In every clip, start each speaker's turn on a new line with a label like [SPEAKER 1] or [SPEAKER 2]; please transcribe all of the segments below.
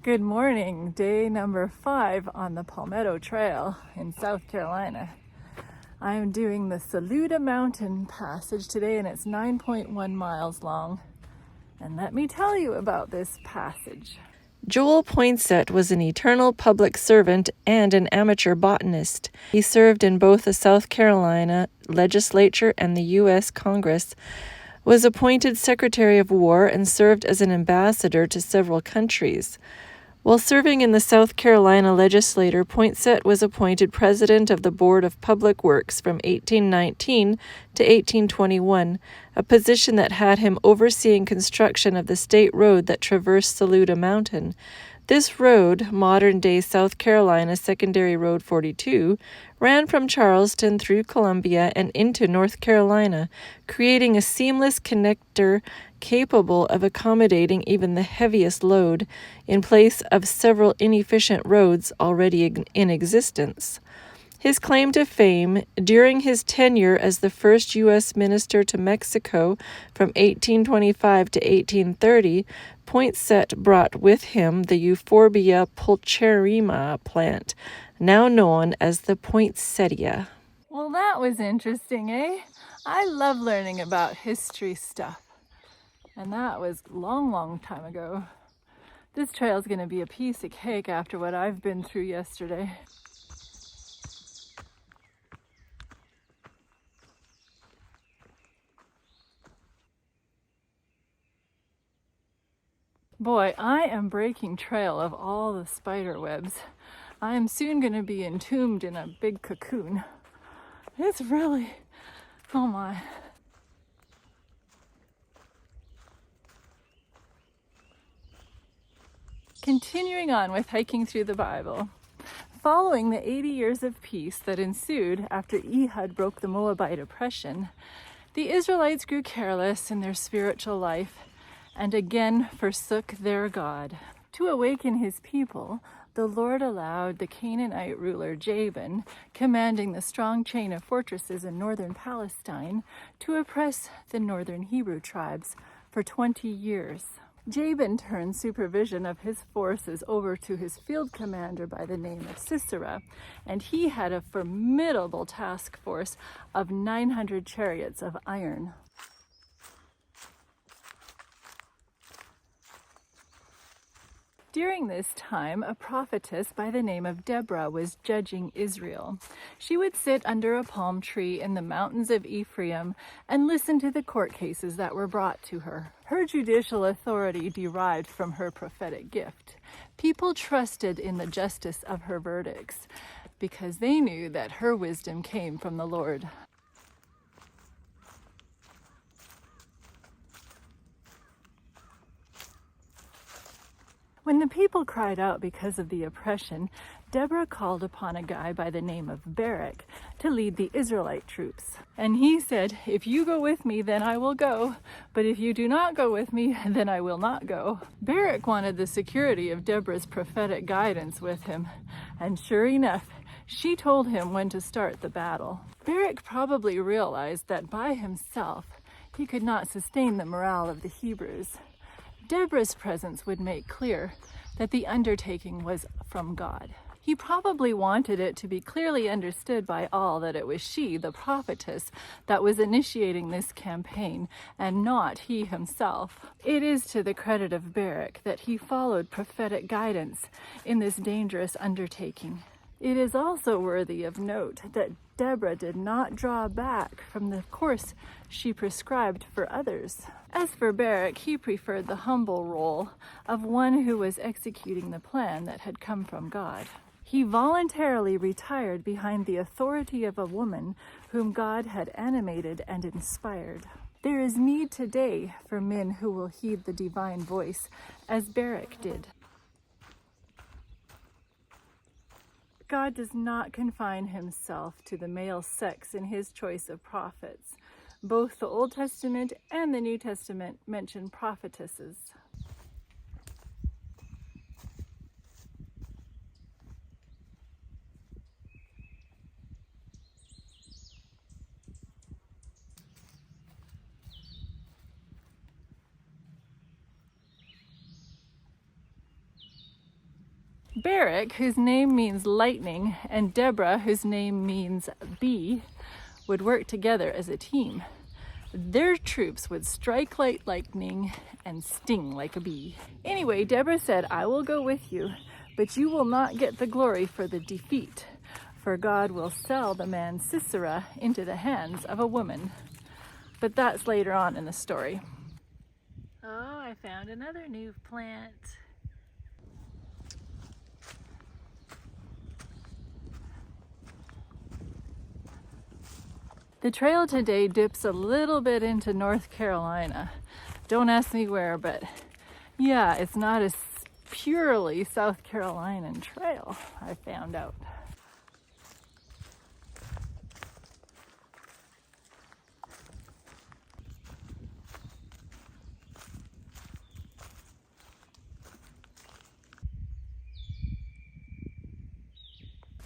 [SPEAKER 1] Good morning, day number 5 on the Palmetto Trail in South Carolina. I am doing the Saluda Mountain passage today, and it's 9.1 miles long. And let me tell you about this passage.
[SPEAKER 2] Joel Poinsett was an eternal public servant and an amateur botanist. He served in both the South Carolina legislature and the U.S. Congress, was appointed Secretary of War, and served as an ambassador to several countries. While serving in the South Carolina legislature, Poinsett was appointed President of the Board of Public Works from 1819 to 1821, a position that had him overseeing construction of the state road that traversed Saluda Mountain. This road, modern-day South Carolina Secondary Road 42, ran from Charleston through Columbia and into North Carolina, creating a seamless connector capable of accommodating even the heaviest load, in place of several inefficient roads already in existence. His claim to fame: during his tenure as the first U.S. minister to Mexico from 1825 to 1830, Poinsett brought with him the Euphorbia pulcherrima plant, now known as the poinsettia.
[SPEAKER 1] Well, that was interesting, eh? I love learning about history stuff. And that was a long time ago. This trail's going to be a piece of cake after what I've been through yesterday. Boy, I am breaking trail of all the spider webs. I am soon going to be entombed in a big cocoon. It's really, oh my. Continuing on with hiking through the Bible. Following the 80 years of peace that ensued after Ehud broke the Moabite oppression, the Israelites grew careless in their spiritual life and again forsook their God. To awaken his people, the Lord allowed the Canaanite ruler Jabin, commanding the strong chain of fortresses in northern Palestine, to oppress the northern Hebrew tribes for 20 years. Jabin turned supervision of his forces over to his field commander by the name of Sisera, and he had a formidable task force of 900 chariots of iron. During this time, a prophetess by the name of Deborah was judging Israel. She would sit under a palm tree in the mountains of Ephraim and listen to the court cases that were brought to her. Her judicial authority derived from her prophetic gift. People trusted in the justice of her verdicts because they knew that her wisdom came from the Lord. When the people cried out because of the oppression, Deborah called upon a guy by the name of Barak to lead the Israelite troops. And he said, "If you go with me, then I will go. But if you do not go with me, then I will not go." Barak wanted the security of Deborah's prophetic guidance with him. And sure enough, she told him when to start the battle. Barak probably realized that by himself, he could not sustain the morale of the Hebrews. Deborah's presence would make clear that the undertaking was from God. He probably wanted it to be clearly understood by all that it was she, the prophetess, that was initiating this campaign, and not he himself. It is to the credit of Barak that he followed prophetic guidance in this dangerous undertaking. It is also worthy of note that Deborah did not draw back from the course she prescribed for others. As for Barak, he preferred the humble role of one who was executing the plan that had come from God. He voluntarily retired behind the authority of a woman whom God had animated and inspired. There is need today for men who will heed the divine voice, as Barak did. God does not confine himself to the male sex in his choice of prophets. Both the Old Testament and the New Testament mention prophetesses. Barak, whose name means lightning, and Deborah, whose name means bee, would work together as a team. Their troops would strike like lightning and sting like a bee. Anyway, Deborah said, "I will go with you, but you will not get the glory for the defeat, for God will sell the man Sisera into the hands of a woman." But that's later on in the story. Oh, I found another new plant. The trail today dips a little bit into North Carolina. Don't ask me where, but yeah, it's not a purely South Carolinian trail, I found out.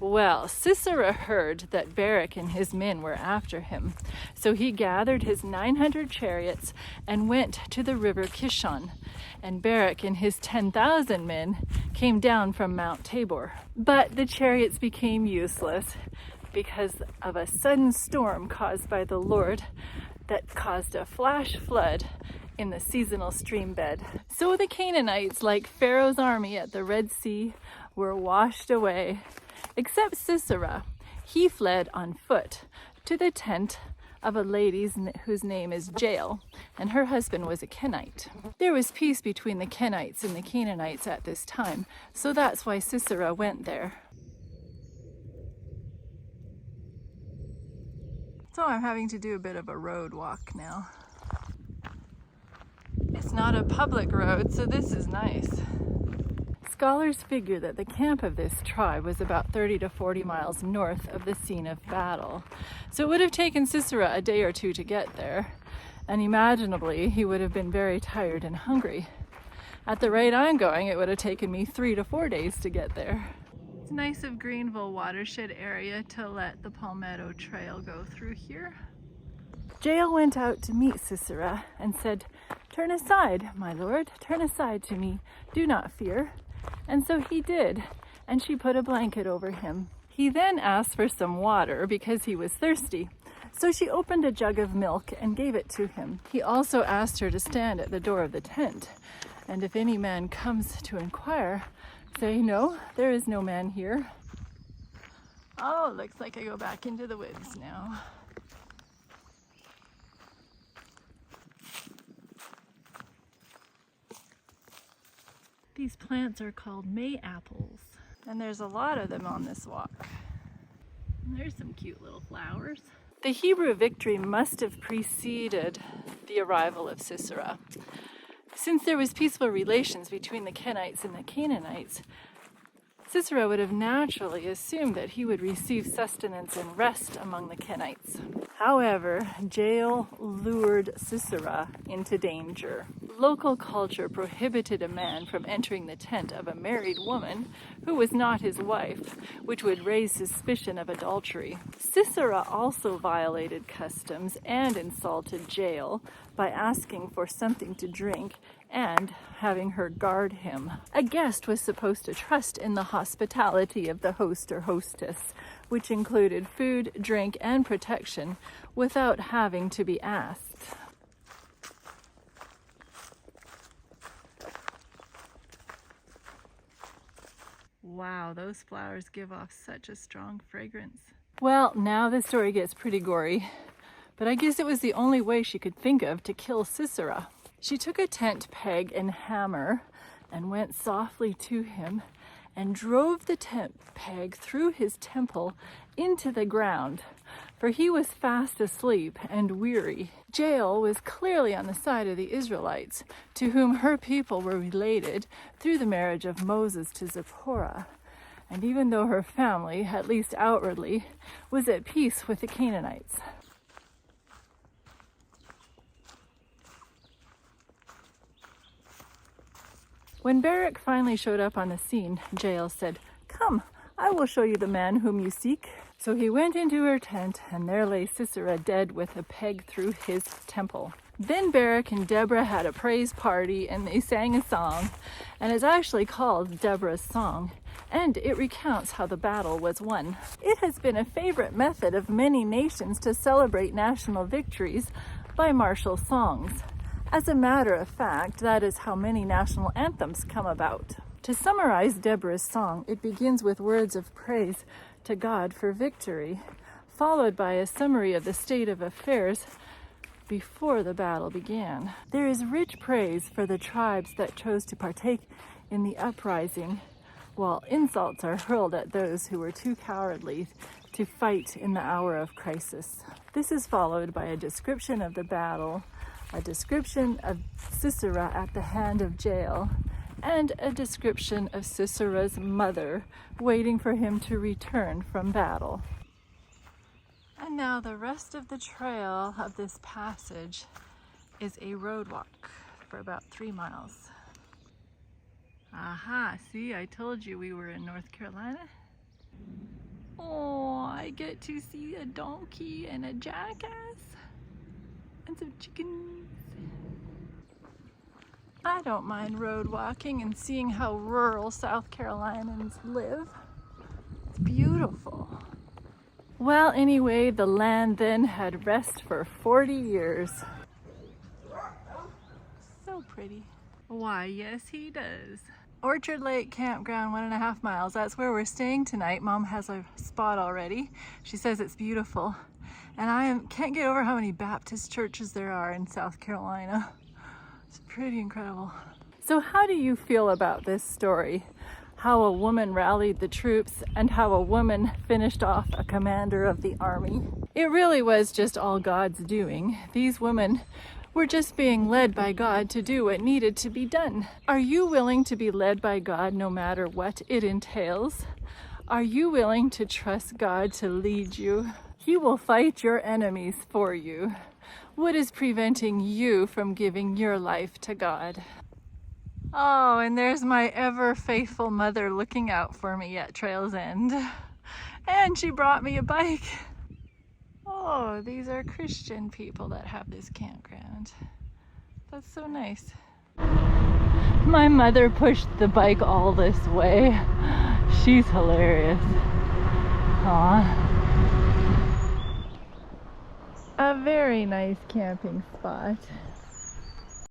[SPEAKER 1] Well, Sisera heard that Barak and his men were after him, so he gathered his 900 chariots and went to the river Kishon, and Barak and his 10,000 men came down from Mount Tabor. But the chariots became useless because of a sudden storm caused by the Lord that caused a flash flood in the seasonal stream bed. So the Canaanites, like Pharaoh's army at the Red Sea, were washed away. Except Sisera, he fled on foot to the tent of a lady whose name is Jael, and her husband was a Canaanite. There was peace between the Kenites and the Canaanites at this time, so that's why Sisera went there. So I'm having to do a bit of a road walk now. It's not a public road, so this is nice. Scholars figure that the camp of this tribe was about 30 to 40 miles north of the scene of battle. So it would have taken Sisera a day or two to get there, and imaginably he would have been very tired and hungry. At the rate I'm going, it would have taken me 3 to 4 days to get there. It's nice of Greenville watershed area to let the Palmetto Trail go through here. Jael went out to meet Sisera and said, "Turn aside, my lord, turn aside to me, do not fear." And so he did, and she put a blanket over him. He then asked for some water because he was thirsty. So she opened a jug of milk and gave it to him. He also asked her to stand at the door of the tent, and if any man comes to inquire, say, "No, there is no man here." Oh, looks like I go back into the woods now. These plants are called May apples, and there's a lot of them on this walk. And there's some cute little flowers. The Hebrew victory must have preceded the arrival of Sisera. Since there was peaceful relations between the Kenites and the Canaanites, Sisera would have naturally assumed that he would receive sustenance and rest among the Kenites. However, Jael lured Sisera into danger. Local culture prohibited a man from entering the tent of a married woman who was not his wife, which would raise suspicion of adultery. Sisera also violated customs and insulted Jael by asking for something to drink and having her guard him. A guest was supposed to trust in the hospitality of the host or hostess, which included food, drink, and protection without having to be asked. Wow, those flowers give off such a strong fragrance. Well, now the story gets pretty gory, but I guess it was the only way she could think of to kill Sisera. She took a tent peg and hammer and went softly to him and drove the tent peg through his temple into the ground, for he was fast asleep and weary. Jael was clearly on the side of the Israelites, to whom her people were related through the marriage of Moses to Zipporah. And even though her family, at least outwardly, was at peace with the Canaanites. When Barak finally showed up on the scene, Jael said, "Come, I will show you the man whom you seek." So he went into her tent, and there lay Sisera dead with a peg through his temple. Then Barak and Deborah had a praise party, and they sang a song, and it's actually called Deborah's song. and it recounts how the battle was won. It has been a favorite method of many nations to celebrate national victories by martial songs. As a matter of fact, that is how many national anthems come about. To summarize Deborah's song, it begins with words of praise to God for victory, followed by a summary of the state of affairs before the battle began. There is rich praise for the tribes that chose to partake in the uprising, while insults are hurled at those who were too cowardly to fight in the hour of crisis. This is followed by a description of the battle, a description of Sisera at the hand of Jael, and a description of Sisera's mother waiting for him to return from battle. And now the rest of the trail of this passage is a road walk for about 3 miles. Aha, see, I told you we were in North Carolina. Oh, I get to see a donkey and a jackass and some chickens. I don't mind road walking and seeing how rural South Carolinians live. It's beautiful. Well, anyway, the land then had rest for 40 years. So pretty. Why, yes, he does. Orchard Lake Campground, 1.5 miles. That's where we're staying tonight. Mom has a spot already. She says it's beautiful. And I can't get over how many Baptist churches there are in South Carolina. It's pretty incredible. So how do you feel about this story? How a woman rallied the troops and how a woman finished off a commander of the army. It really was just all God's doing. These women were just being led by God to do what needed to be done. Are you willing to be led by God no matter what it entails? Are you willing to trust God to lead you? He will fight your enemies for you. What is preventing you from giving your life to God? Oh, and there's my ever faithful mother looking out for me at Trail's End. And she brought me a bike. Oh, these are Christian people that have this campground. That's so nice. My mother pushed the bike all this way. She's hilarious. Aw. A very nice camping spot.